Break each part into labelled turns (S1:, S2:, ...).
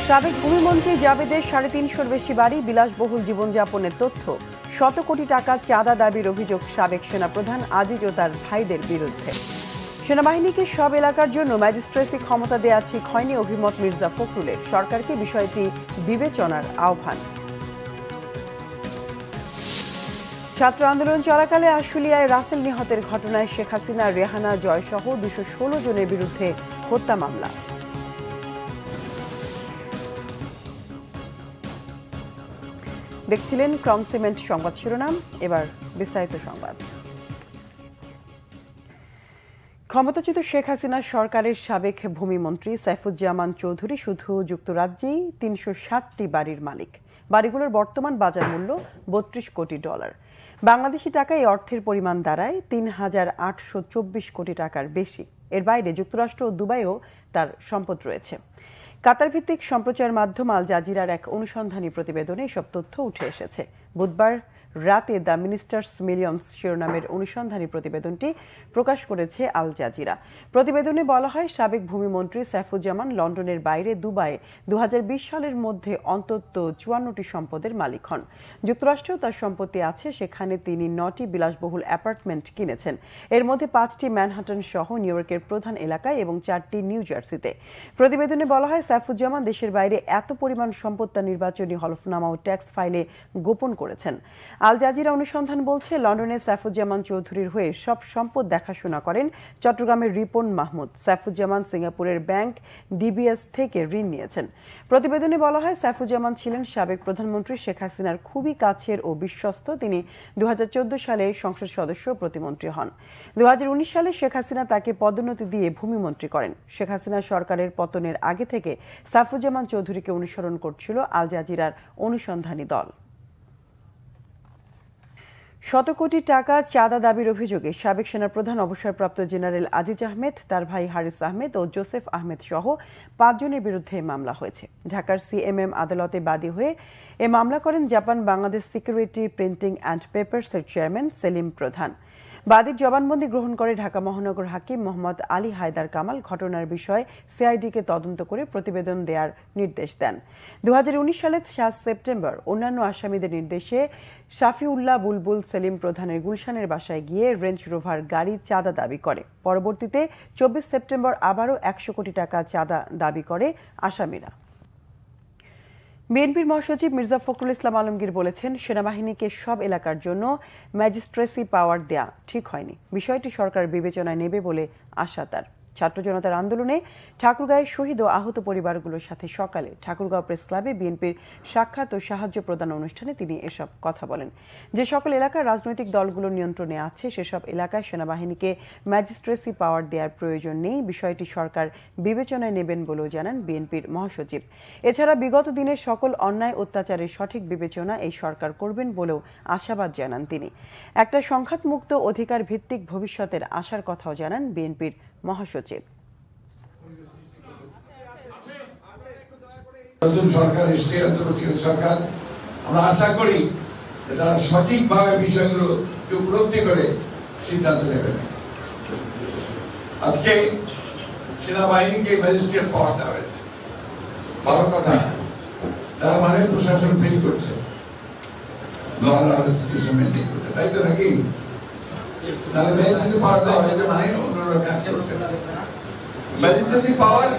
S1: সাবেক ভূমিমন্ত্রী জাবেদের ৩৫০-র বেশি বাড়ি, বিলাসবহুল জীবনযাপনের তথ্য, শত কোটি টাকা চাঁদা দাবির অভিযোগ সাবেক সেনাপ্রধান আজিজ ও তার ভাইদের বিরুদ্ধে। সেনাবাহিনীকে সব এলাকার জন্য ম্যাজিস্ট্রেসি ক্ষমতা দেওয়া ঠিক হয়নি অভিমত মির্জা ফখরুলের, সরকারকে বিষয়টি বিবেচনার আহ্বান। ছাত্র আন্দোলন চলাকালে আশুলিয়ায় রাসেল নিহতের ঘটনায় শেখ হাসিনা, রেহানা, জয় সহ ২১৬ জনের বিরুদ্ধে হত্যা মামলা। দেখছিলেন ক্রম সিমেন্ট সংবাদ শিরোনাম, এবার বিস্তারিত সংবাদ। ক্ষমতাচ্যুত শেখ হাসিনা সরকারের সাবেক ভূমিমন্ত্রী সাইফুজ্জামান চৌধুরী শুধু যুক্তরাজ্যেই ৩৬০টি বাড়ির মালিক। বাড়িগুলোর বর্তমান বাজার মূল্য $৩২ কোটি। বাংলাদেশি টাকায় এই অর্থের পরিমাণ দাঁড়ায় ৩,৮২৪ কোটি টাকার বেশি। এর বাইরে যুক্তরাষ্ট্র ও দুবাইও তার সম্পদ রয়েছে। কাতার ভিত্তিক সম্প্রচার মাধ্যম আল জাজিরার এক অনুসন্ধানী প্রতিবেদনে এসব তথ্য উঠে এসেছে। বুধবার রাতে দ্য মিনিস্টার্স মিলিয়ন্স শিরোনামের অনুসন্ধানী প্রতিবেদনটি প্রকাশ করেছে আল জাজিরা। প্রতিবেদনে বলা হয়, সাবেক ভূমিমন্ত্রী সাইফুজ্জামান লন্ডনের বাইরে দুবাইয়ে ২০২০ সালের মধ্যে অন্তত ৫৪টি সম্পদের মালিক হন। যুক্তরাষ্ট্রেও তার সম্পত্তি আছে, সেখানে তিনি ৯টি বিলাসবহুল অ্যাপার্টমেন্ট কিনেছেন। এর মধ্যে 5টি ম্যানহাটন সহ নিউ ইয়র্কের প্রধান এলাকায় এবং 4টি নিউ জার্সিতে। প্রতিবেদনে বলা হয়, সাইফুজ্জামান দেশের বাইরে এত পরিমাণ সম্পদ তার নির্বাচনী হলফনামা ও ট্যাক্স ফাইলে গোপন করেছেন। আল জাজিরা অনুসন্ধান বলছে, লন্ডনে সাইফুজ্জামান চৌধুরীর হয়ে সব সম্পদ দেখাশোনা করেন চট্টগ্রামের রিপন মাহমুদ। সাইফুজ্জামান সিঙ্গাপুরের ব্যাংক ডিবিএস থেকে ঋণ নিয়েছেন। প্রতিবেদনে বলা হয়, সাইফুজ্জামান ছিলেন সাবেক প্রধানমন্ত্রী শেখ হাসিনার খুবই কাছের ও বিশ্বস্ত। তিনি ২০১৪ সালে সংসদ সদস্য প্রতিমন্ত্রী হন। ২০১৯ সালে শেখ হাসিনা তাকে পদোন্নতি দিয়ে ভূমিমন্ত্রী করেন। শেখ হাসিনা সরকারের পতনের আগে থেকে সাইফুজ্জামান চৌধুরীকে অনুসরণ করছিল আল জাজিরার অনুসন্ধানী দল। শত কোটি টাকা চাঁদা দাবির অভিযোগে সাবেক সেনাপ্রধান অবসরপ্রাপ্ত জেনারেল আজিজ আহমেদ, তার ভাই হারিস আহমেদ ও জোসেফ আহমেদ সহ 5 জনের বিরুদ্ধে মামলা হয়েছে। ঢাকার সিএমএম আদালতে বাদী হয়ে এ মামলা করেন Japan Bangladesh security printing and পেপারসের চেয়ারম্যান সেলিম প্রধান। বাদীর জবানবন্দি গ্রহণ করে ঢাকা মহানগর হাকিম মোহাম্মদ আলী হায়দার কামাল ঘটনার বিষয়ে সিআইডিকে তদন্ত করে প্রতিবেদন দেওয়ার নির্দেশ দেন। ২০১৯ সালের ৭ সেপ্টেম্বর অন্যান্য আসামিদের নির্দেশে শাফিউল্লাহ বুলবুল সেলিম প্রধানের গুলশানের বাসায় গিয়ে রেঞ্জ রোভার গাড়ি চাঁদা দাবি করে। পরবর্তীতে ২৪ সেপ্টেম্বর আবারও ১০০ কোটি টাকা চাঁদা দাবি করে আসামিরা। বিএনপির মহাসচিব মির্জা ফখরুল ইসলাম আলমগীর বলেছেন, সেনাবাহিনীকে সব এলাকার জন্য ম্যাজিস্ট্রেসি পাওয়ার দেয়া ঠিক হয়নি। বিষয়টি সরকার বিবেচনায় নেবে বলে আশা তার। ছাত্র জনতার আন্দোলনে ঠাকুরগাঁয়ে শহীদ ও আহত পরিবারগুলোর সাথে সকালে ঠাকুরগাঁও প্রেস ক্লাবে বিএনপির সাক্ষাৎ ও সাহায্য প্রদান অনুষ্ঠানে তিনি এসব কথা বলেন। যে সকল এলাকার রাজনৈতিক দলগুলোর নিয়ন্ত্রণে আছে, সেসব এলাকায় সেনাবাহিনীকে ম্যাজিস্ট্রেসি পাওয়ার দেওয়ার প্রয়োজন নেই। বিষয়টি সরকার বিবেচনায় নেবেন বলেও জানান বিএনপির মহাসচিব। এছাড়া বিগত দিনের সকল অন্যায় অত্যাচারের সঠিক বিবেচনা এই সরকার করবেন বলেও আশাবাদ জানান তিনি। একটা সংঘাতমুক্ত অধিকার ভিত্তিক ভবিষ্যতের আশার কথাও জানান বিএনপির মহাসচিব।
S2: নতুন সরকার এসছে, অন্তর্বর্তীকালীন সরকার, আমরা আশা করি তারা সঠিকভাবে বিষয়গুলো উপলব্ধি করে সিদ্ধান্ত নেবেন। আজকে সেনাবাহিনীকে ম্যাজিস্ট্রেট পাওয়ার দেওয়া হয়েছে, ভালো কথা। তার মানে প্রশাসন ফেল করছে, তাই তো নাকি? তাহলে ম্যাজিস্ট্রেসি পাওয়ার দেওয়া হয়েছে মানে অন্যরা কাজ করছে। ম্যাজিস্ট্রেসি পাওয়ার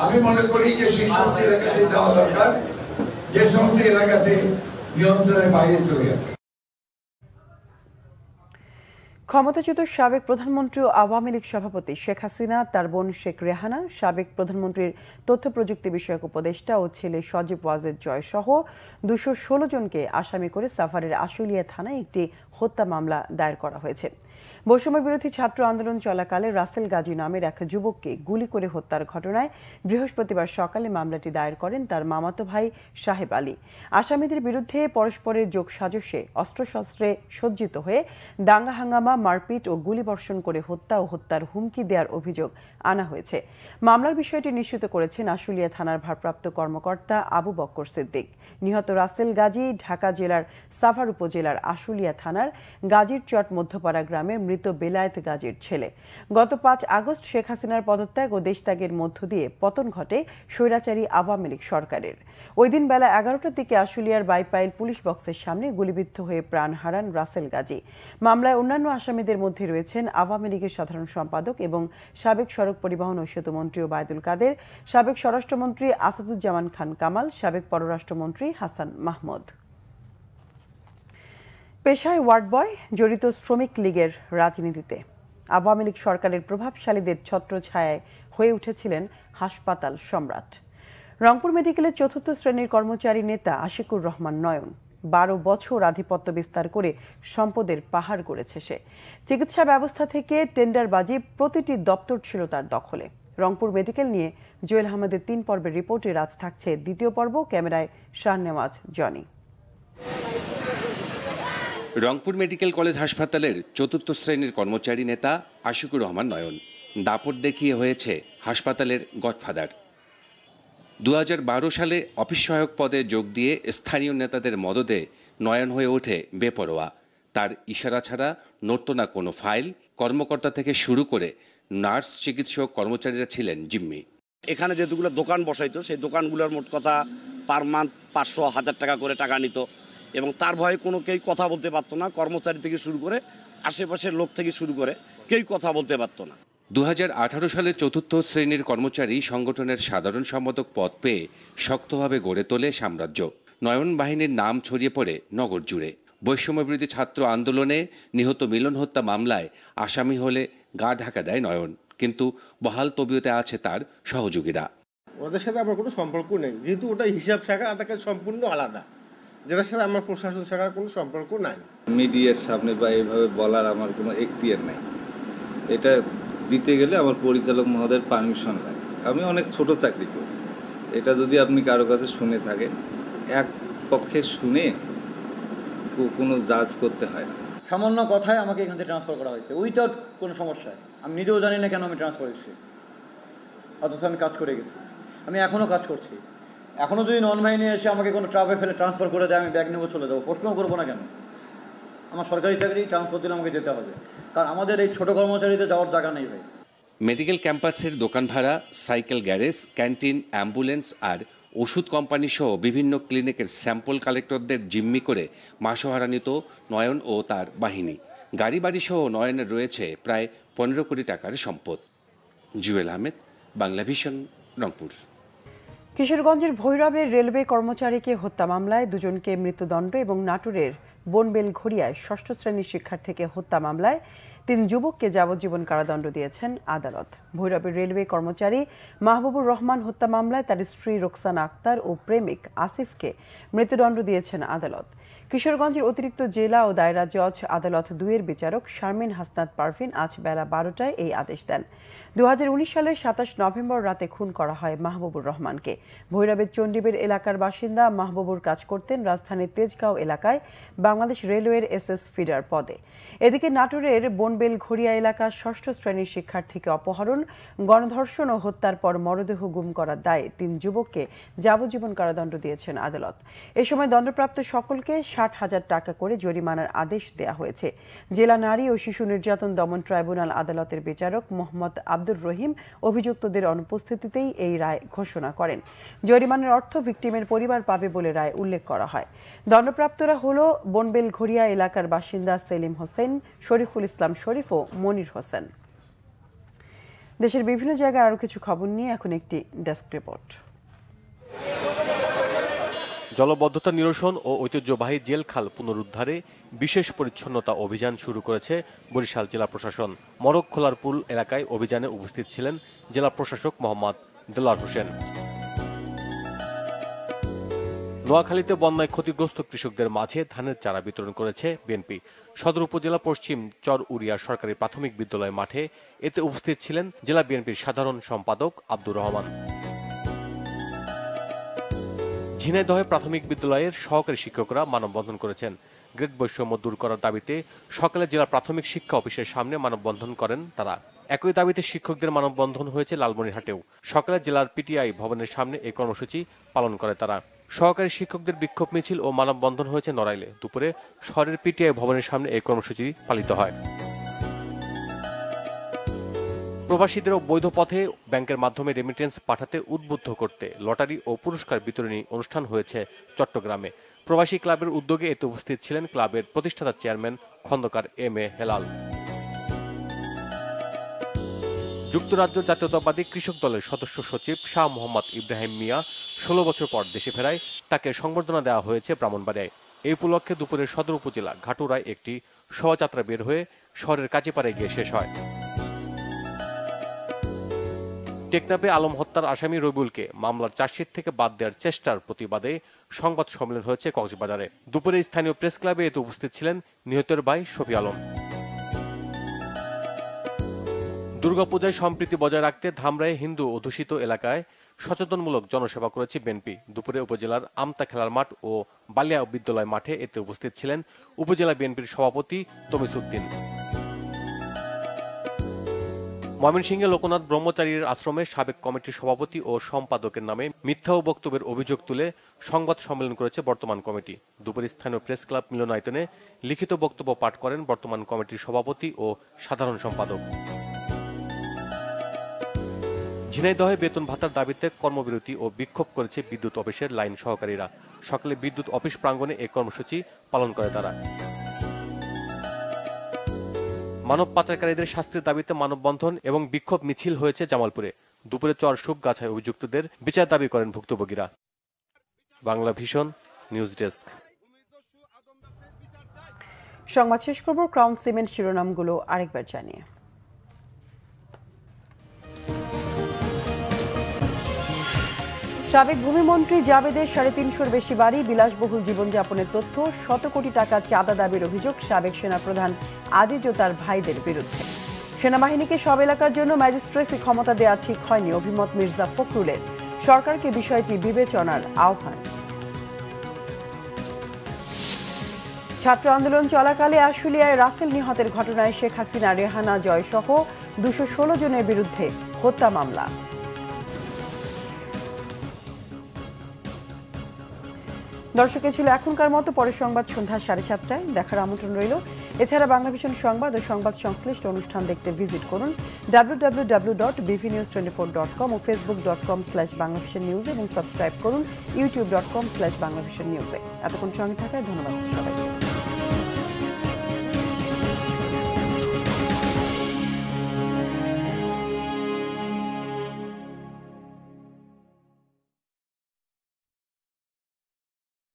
S2: আমি মনে করি যে সেই সমস্ত এলাকাতে দেওয়া দরকার যে সমস্ত এলাকাতে নিয়ন্ত্রণের বাইরে চলে গেছে।
S1: ক্ষমতাচ্যুত সাবেক প্রধানমন্ত্রী ও আওয়ামী লীগ সভাপতি শেখ হাসিনা, তার বোন শেখ রেহানা, সাবেক প্রধানমন্ত্রীর তথ্য প্রযুক্তি বিষয়ক উপদেষ্টা ও ছেলে সজীব ওয়াজেদ জয় সহ ২১৬ জনকে আসামি করে সাভারের আশুলিয়া থানায় একটি হত্যা মামলা দায়ের করা হয়েছে। বৈষম্য বিরোধী ছাত্র আন্দোলন চলাকালে রাসেল গাজী নামের এক যুবককে গুলি করে হত্যার ঘটনায় বৃহস্পতিবার সকালে মামলাটি দায়ের করেন তার মামাতো ভাই সাহেব আলী। আসামিদের বিরুদ্ধে পরস্পরের যোগসাজশে অস্ত্রশস্ত্রে সজ্জিত হয়ে দাঙ্গা হাঙ্গামা, মারপিট ও গুলিবর্ষণ করে হত্যা ও হত্যার হুমকি দেওয়ার অভিযোগ আনা হয়েছে। মামলার বিষয়টি নিশ্চিত করেছেন আশুলিয়া থানার ভারপ্রাপ্ত কর্মকর্তা আবু বক্কর সিদ্দিক। নিহত রাসেল গাজী ঢাকা জেলার সাভার উপজেলার আশুলিয়া থানার গাজীরচট মধ্যপাড়া গ্রামের মৃত বেলায়েত গাজীর ছেলে। গত 5 আগস্ট শেখ হাসিনার পদত্যাগ ও দেশত্যাগের মধ্য দিয়ে পতন ঘটে স্বৈরাচারী আওয়ামী লীগ সরকারের। ওই দিন বেলা 11টার দিকে আশুলিয়ার বাইপাইল পুলিশ বক্সের সামনে গুলিবিদ্ধ হয়ে প্রাণ হারান রাসেল গাজী। মামলায় অন্যান্য আসামিদের মধ্যে রয়েছেন আওয়ামী লীগের সাধারণ সম্পাদক এবং সাবেক সড়ক পরিবহন ও সেতু মন্ত্রী ওবায়দুল কাদের, সাবেক স্বরাষ্ট্রমন্ত্রী আসাদুজ্জামান খান কামাল, সাবেক পররাষ্ট্রমন্ত্রী হাসান মাহমুদ। পেশায় ওয়ার্ড বয়, জড়িত শ্রমিক লীগের রাজনীতিতে। আওয়ামী লীগ সরকারের প্রভাবশালীদের ছত্রছায়ায় হয়ে উঠেছিলেন হাসপাতাল সম্রাট। রংপুর মেডিকেলের 4র্থ শ্রেণীর কর্মচারী নেতা আশিকুর রহমান নয়ন 12 বছর আধিপত্য বিস্তার করে সম্পদের পাহাড় গড়েছে সে। চিকিৎসা ব্যবস্থা থেকে টেন্ডারবাজি প্রতিটি দপ্তর ছিল তার দখলে। রংপুর মেডিকেল নিয়ে জুয়েল আহমেদের 3 পর্বের রিপোর্টে আজ থাকছে দ্বিতীয় পর্ব। ক্যামেরায় শাহনেওয়াজ জনি।
S3: রংপুর মেডিকেল কলেজ হাসপাতালের 4র্থ শ্রেণীর কর্মচারী নেতা আশিকুর রহমান নয়ন দাপট দেখিয়ে হয়েছে হাসপাতালের গডফাদার। 2012 সালে অফিস সহায়ক পদে যোগ দিয়ে স্থানীয় নেতাদের মদদে নয়ন হয়ে ওঠে বেপরোয়া। তার ইশারা ছাড়া নড়ত না কোনো ফাইল। কর্মকর্তা থেকে শুরু করে নার্স, চিকিৎসক, কর্মচারীরা ছিলেন জিম্মি।
S4: এখানে যেগুলো দোকান বসাইতো সেই দোকানগুলোর মোট কথা পার মান্থ 500-1000 টাকা করে টাকা নিত এবং তার ভয়ে কোনো কেউ কথা বলতে পারতো না। কর্মচারী থেকে শুরু করে আশেপাশের লোক থেকে শুরু করে কেউ কথা বলতে পারতো না।
S3: 2018 সালে 4র্থ শ্রেণীর কর্মচারী সংগঠনের সাধারণ সম্পাদক পদ পেয়ে শক্তভাবে গড়ে তোলে সাম্রাজ্য। নয়ন বাহিনীর নাম ছড়িয়ে পড়ে নগর জুড়ে। বৈষম্যবিরোধী ছাত্র আন্দোলনে নিহত মিলন হত্যা মামলায় আসামি হলে গা ঢাকা দেয় নয়ন, কিন্তু বহাল তবিয়তে আছে তার সহযোগীরা।
S5: ওদের সাথে আমার কোনো সম্পর্ক নেই, যেহেতু ওটা হিসাব শাখা এটাকে সম্পূর্ণ আলাদা, যেটার সাথে আমার প্রশাসন শাখার কোনো সম্পর্ক নাই।
S6: মিডিয়ার সামনে বা এইভাবে বলার আমার কোনো এখতিয়ার নাই। এটা দিতে গেলে আমার পরিচালক মহোদয়ের পারমিশন লাগে। আমি অনেক ছোট চাকরি করি। এটা যদি আপনি কারো কাছে শুনে থাকেন, এক পক্ষে শুনে কোনো জাজ করতে হয় না।
S7: সামান্য কথায় আমাকে এখান থেকে ট্রান্সফার করা হয়েছে উইথাউট কোনো সমস্যা। আমি নিজেও জানি না কেন আমি ট্রান্সফার হয়েছি, অথচ আমি কাজ করে গেছি। আমি এখনও কাজ করছি। এখনও যদি নন বাহিনী এসে আমাকে কোনো ট্রাপে ফেলে ট্রান্সফার করে দেয়, আমি ব্যাগ নেবো, চলে যাবো, প্রশ্নও করবো না কেন। আমার সরকারি চাকরি, ট্রান্সফার দিলে আমাকে যেতে হবে, কারণ আমাদের এই ছোটো কর্মচারীদের যাওয়ার জায়গা নেই ভাই।
S3: মেডিকেল ক্যাম্পাসের দোকান ভাড়া, সাইকেল গ্যারেজ, ক্যান্টিন, অ্যাম্বুলেন্স আর ওষুধ কোম্পানি সহ বিভিন্ন ক্লিনিকের স্যাম্পল কালেক্টরদের জিম্মি করে মাসোহারা নিত নয়ন ও তার বাহিনী। গাড়ি বাড়ি সহ নয়নের রয়েছে প্রায় 15 কোটি টাকার সম্পদ। জুয়েল আহমেদ, বাংলা ভিশন, রংপুর।
S1: কিশোরগঞ্জের ভৈরবের রেলওয়ে কর্মচারীকে হত্যা মামলায় 2 জনকে মৃত্যুদণ্ড এবং নাটোরের বনবেলঘড়িয়ায় 6ষ্ঠ শ্রেণীর শিক্ষার্থীকে হত্যা মামলায় 3 যুবককে যাবজ্জীবন কারাদণ্ড দিয়েছেন আদালত। ভৈরবের রেলওয়ে কর্মচারী মাহবুবুর রহমান হত্যা মামলায় তার স্ত্রী রোকসানা আক্তার ও প্রেমিক আসিফকে মৃত্যুদণ্ড দিয়েছেন আদালত। কিশোরগঞ্জের অতিরিক্ত জেলা ও দায়রা জজ আদালত 2-এর বিচারক শারমিন হাসনাত পারভিন আজ বেলা 12টায় এই আদেশ দেন। 2019 সালের 27 নভেম্বর রাতে খুন করা হয় মাহবুবুর রহমানকে। ভৈরবের চণ্ডীবের এলাকার বাসিন্দা মাহবুবুর কাজ করতেন রাজধানীর তেজগাঁও এলাকায় বাংলাদেশ রেলওয়ের এসএস ফিডার পদে। এদিকে নাটোরের বনবেলঘড়িয়া এলাকার 6ষ্ঠ শ্রেণীর শিক্ষার্থীকে অপহরণ, গণধর্ষণ ও হত্যার পর মরদেহ গুম করার দায়ে 3 যুবককে যাবজ্জীবন কারাদণ্ড দিয়েছেন আদালত। এ সময় দণ্ডপ্রাপ্ত সকলকে 60,000 টাকা করে জরিমানার আদেশ দেওয়া হয়েছে। জেলা নারী ও শিশু নির্যাতন দমন ট্রাইব্যুনাল আদালতের বিচারক মোহাম্মদ আব্দুর রহিম অভিযুক্তদের অনুপস্থিতিতেই এই রায় ঘোষণা করেন। জরিমানার অর্থ ভিকটিমের পরিবার পাবে বলে রায় উল্লেখ করা হয়। দণ্ডপ্রাপ্তরা হল বনবেলঘড়িয়া এলাকার বাসিন্দা সেলিম হোসেন, শরীফুল ইসলাম শরীফ ও মনির হোসেন। দেশের বিভিন্ন জায়গায় আরো কিছু খবর নিয়ে এখন একটি ডেস্ক রিপোর্ট।
S8: জলবদ্ধতা নিরসন ও ঐতিহ্যবাহী জেলখাল পুনরুদ্ধারে বিশেষ পরিচ্ছন্নতা অভিযান শুরু করেছে বরিশাল জেলা প্রশাসন। মরক খোলার পুল এলাকায় অভিযানে উপস্থিত ছিলেন জেলা প্রশাসক মোহাম্মদ দেলোয়ার হোসেন। নোয়াখালীতে বন্যায় ক্ষতিগ্রস্ত কৃষকদের মাঝে ধানের চারা বিতরণ করেছে বিএনপি। সদর উপজেলা পশ্চিম চর উরিয়া সরকারি প্রাথমিক বিদ্যালয় মাঠে এতে উপস্থিত ছিলেন জেলা বিএনপির সাধারণ সম্পাদক আব্দুর রহমান। ঝিনাইদহে প্রাথমিক বিদ্যালয়ের সহকারী শিক্ষকরা মানববন্ধন করেছেন। গ্রেড বৈষম্য দূর করার দাবিতে সকালে জেলা প্রাথমিক শিক্ষা অফিসের সামনে মানববন্ধন করেন তারা। একই দাবিতে শিক্ষকদের মানববন্ধন হয়েছে লালমনিরহাটেও। সকালে জেলার পিটিআই ভবনের সামনে এই কর্মসূচি পালন করে তারা। সহকারী শিক্ষকদের বিক্ষোভ মিছিল ও মানববন্ধন হয়েছে নড়াইলে। দুপুরে শহরের পিটিআই ভবনের সামনে এই কর্মসূচি পালিত হয়। প্রবাসীদেরও বৈধ পথে ব্যাংকের মাধ্যমে রেমিটেন্স পাঠাতে উদ্বুদ্ধ করতে লটারি ও পুরস্কার বিতরণী অনুষ্ঠান হয়েছে চট্টগ্রামে। প্রবাসী ক্লাবের উদ্যোগে এতে উপস্থিত ছিলেন ক্লাবের প্রতিষ্ঠাতা chairman Khandakar M A Helal. যুক্তরাজ্য জাতীয়তাবাদী কৃষক দলের সদস্য সচিব শাহ মোহাম্মদ ইব্রাহিম মিয়া 16 বছর পর দেশে ফেরায় তাকে সংবর্ধনা দেওয়া হয়েছে ব্রাহ্মণবাড়িয়ায়। এই উপলক্ষে দুপুরে সদর উপজেলা ঘাটুরায় একটি শোভাযাত্রা বের হয়ে শহরের কাজীপাড়ায় গিয়ে শেষ হয়। টেকনাফে আলম হত্যার আসামি রবিউলকে মামলার চার্জশিট থেকে বাদ দেওয়ার চেষ্টার প্রতিবাদে সংবাদ সম্মেলন হয়েছে কক্সবাজারে। দুপুরে স্থানীয় প্রেস ক্লাবে এতে উপস্থিত ছিলেন নিহতের ভাই শফি আলম। দুর্গাপূজায় সম্প্রীতি বজায় রাখতে ধামরায় হিন্দু অধ্যুষিত এলাকায় সচেতনমূলক জনসেবা করেছে বিএনপি। দুপুরে উপজেলার আমতা খেলার মাঠ ও বালিয়া বিদ্যালয় মাঠে এতে উপস্থিত ছিলেন উপজেলা বিএনপির সভাপতি তমিস উদ্দিন। ময়মনসিংহে লোকনাথ ব্রহ্মচারীর আশ্রমে সাবেক কমিটির সভাপতি ও সম্পাদকের নামে মিথ্যা ও বক্তব্যের অভিযোগ তুলে সংবাদ সম্মেলন করেছে বর্তমান কমিটি। দুপুরে স্থানীয় প্রেস ক্লাব মিলনায়তনে লিখিত বক্তব্য পাঠ করেন বর্তমান কমিটির সভাপতি ও সাধারণ সম্পাদক। ঝিনাইদহে বেতন ভাতার দাবিতে কর্মবিরতি ও বিক্ষোভ করেছে বিদ্যুৎ অফিসের লাইন সহকারীরা। সকালে বিদ্যুৎ অফিস প্রাঙ্গণে এই কর্মসূচি পালন করে তারা। মানব পাচারকারীদের শাস্তির দাবিতে মানববন্ধন এবং বিক্ষোভ মিছিল হয়েছে জামালপুরে। দুপুরে চরসুপ গাছায় অভিযুক্তদের বিচার দাবি করেন ভুক্তভোগীরা। Bangla vision news desk.
S1: সংবাদ শেষ করব ক্রাউন সিমেন্ট শিরোনামগুলো আরেকবার জানিয়ে। সাবেক ভূমিমন্ত্রী জাবেদের 350-র বেশি বাড়ি, বিলাসবহুল জীবনযাপনের তথ্য, শত কোটি টাকা চাঁদা দাবির অভিযোগ সাবেক সেনাপ্রধান আজিজ ও তার ভাইদের বিরুদ্ধে। সেনাবাহিনীকে সব এলাকার জন্য ম্যাজিস্ট্রেসি ক্ষমতা দেওয়া ঠিক হয়নি, অভিমত মির্জা ফখরুলের। সরকারকে বিষয়টি বিবেচনার আহ্বান। ছাত্র আন্দোলন চলাকালে আশুলিয়ায় রাসেল নিহতের ঘটনায় শেখ হাসিনা, রেহানা জয় সহ 216 জনের বিরুদ্ধে হত্যা মামলা। দর্শকে ছিল এখনকার মতো, পরের সংবাদ সন্ধ্যা 7:30টায় দেখার আমন্ত্রণ রইল। এছাড়া বাংলা ভিশন সংবাদ ও সংবাদ সংশ্লিষ্ট অনুষ্ঠান দেখতে ভিজিট করুন www.bvnews24.com ও facebook.com/banglavishnnews এবং সাবস্ক্রাইব করুন youtube.com/banglavishnnews। এতক্ষণ সঙ্গে থাকায় ধন্যবাদ সবাই।